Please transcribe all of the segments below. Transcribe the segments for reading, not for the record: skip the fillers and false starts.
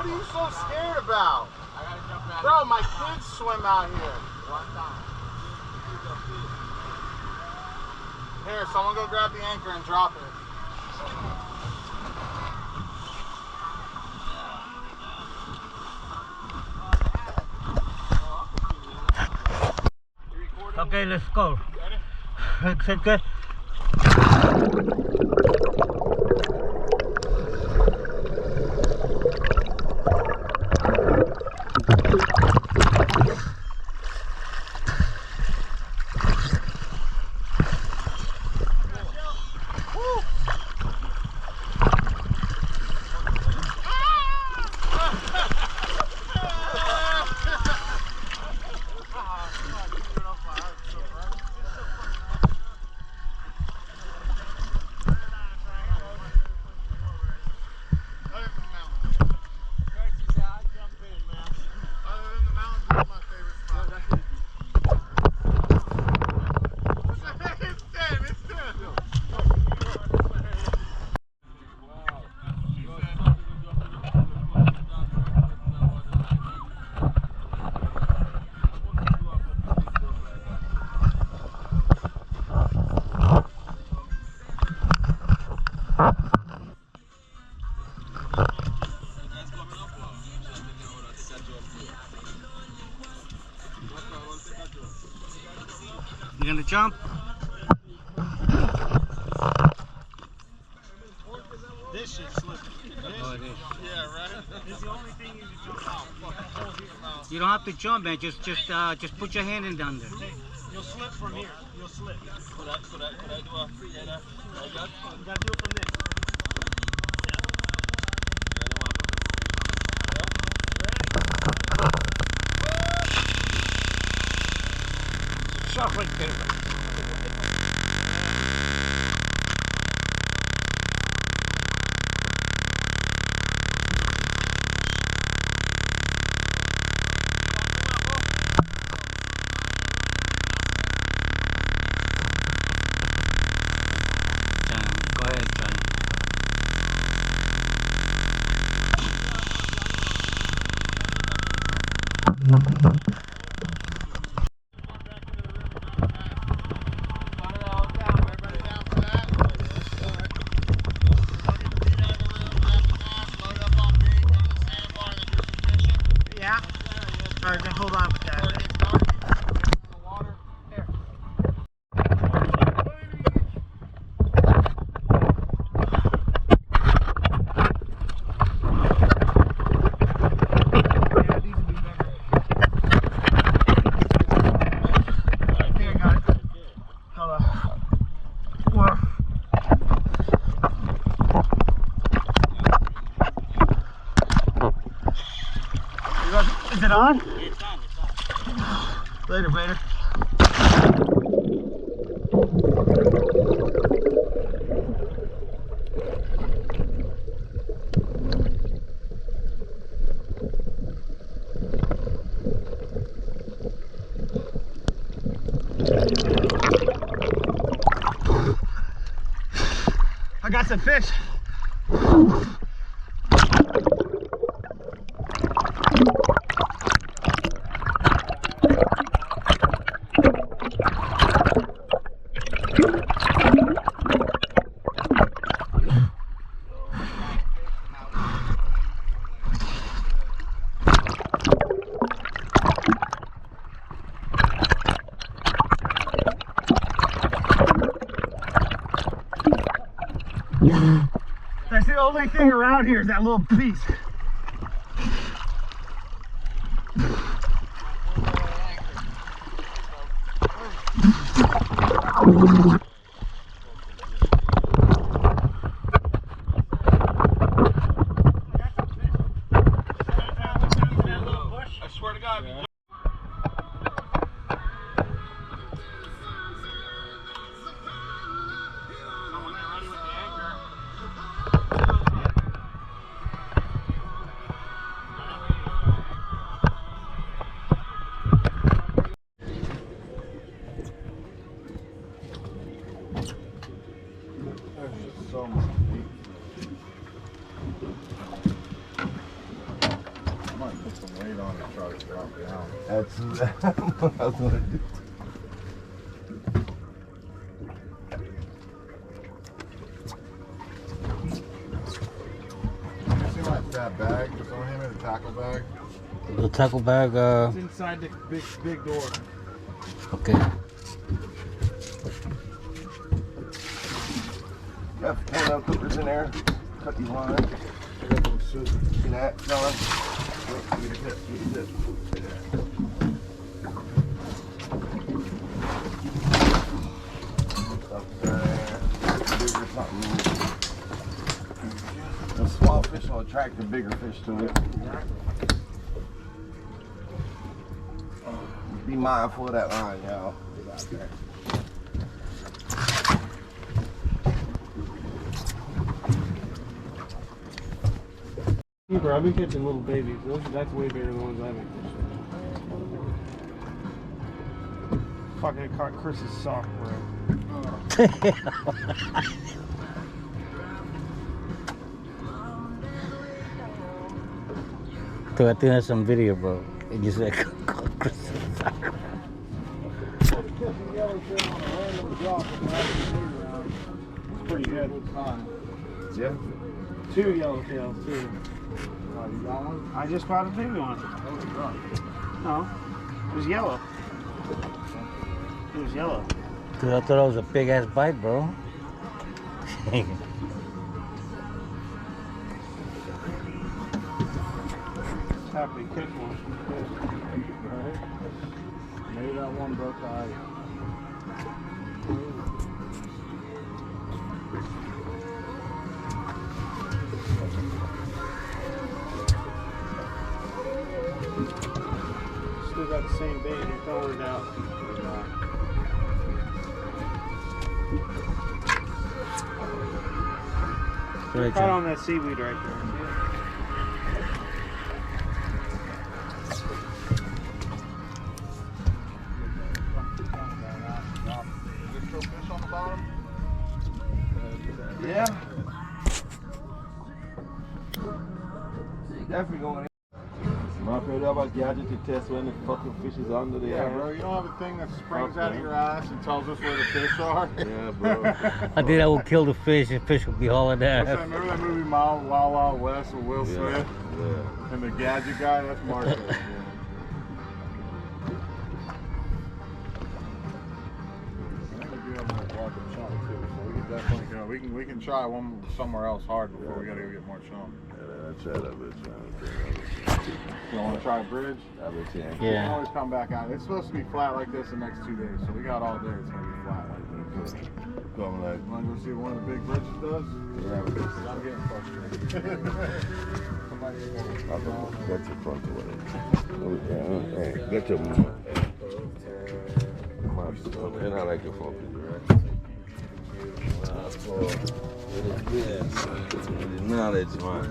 What are you so scared about? I gotta jump out. Bro, my kids swim out here. One time. Here, someone go grab the anchor and drop it. Okay, let's go. Ready? Good. You gonna jump? This shit slipped. Oh, it is. Yeah, right? It's the only thing you can jump out. You don't have to jump, man. Just put your hand in down there. You'll slip from here. You'll slip. Could I do a free header? Like that? You gotta do it from this. Shot right there. Go ahead, Johnny. Yeah? Alright, then hold on with that. Is it on? It's on. Later, Vader. I got some fish. That's the only thing around here is that little piece. I swear to God. Yeah. So much. you don't want to try to drop it down. That's what I was gonna do. You see like that bag? Just someone hand me the tackle bag. The tackle bag, It's inside the big door. okay. Got potato cookers in there. Cut these lines. I got some soup. See that, John? Get a tip. Get a tip. The small fish will attract the bigger fish to it. Be mindful of that line, y'all. Get out there. Bro, I've been catching little babies. That's way bigger than the ones I've been catching. Fucking I caught Chris's sock, bro. So I think that's some video, bro. And you said, It's pretty good. Yeah. 2 yellowtails, too. Oh, you got one? I just caught a baby one. Oh, it's drunk. No, it was yellow. It was yellow. dude, I thought it was a big ass bite, bro. Happy to catch one. Right? Maybe that one broke the ice. Still got the same bait. You're throwing it out. Right, Caught John. on that seaweed right there. There's still fish on the bottom? Yeah. Definitely going in. Man, I have a gadget to test when the fucking fish is under the Yeah, air. bro. You don't have a thing that springs out of your ass and tells us where the fish are? Yeah, bro. I think I will kill the fish. The fish will be hauling What's ass. that, remember that movie Wild Wild West with Will Yeah, Smith? yeah. And the gadget guy? That's Marcus. Yeah. I think we do have more larger chum too, so we can definitely go. We can try one somewhere else hard before we gotta go get more chum. Yeah, I tried that bitch. You want to try a bridge? I bet you ain't. You can Yeah. always come back out. It's supposed to be flat like this the next 2 days, so we got all day. It's gonna be flat like this. Come like, You want to go see what one of the big bridges does? yeah, but this I'm getting frustrated. Somebody I don't know. Get your front away. Hey, get your mouth. And I like your focus, right? It is knowledge, man.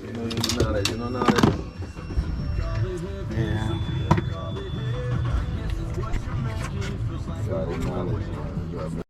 You know knowledge, you know knowledge. Yeah. God is knowledge, man.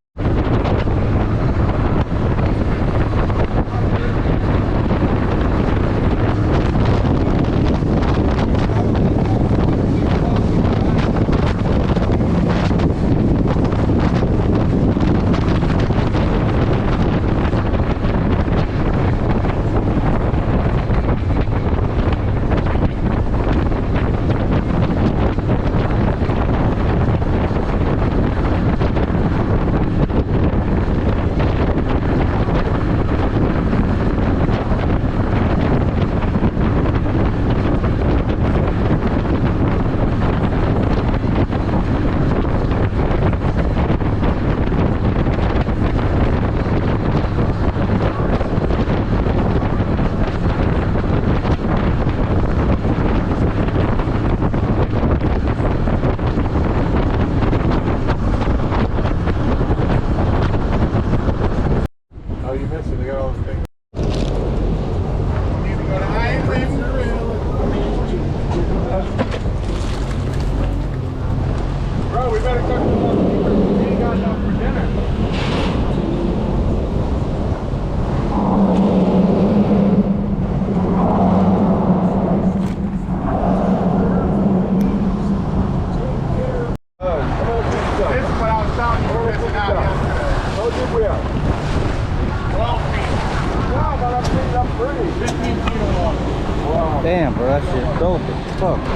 Damn, bro, that shit's dope as fuck, bro.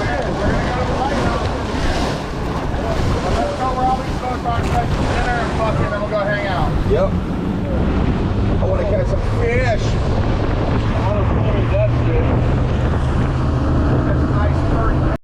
Hey,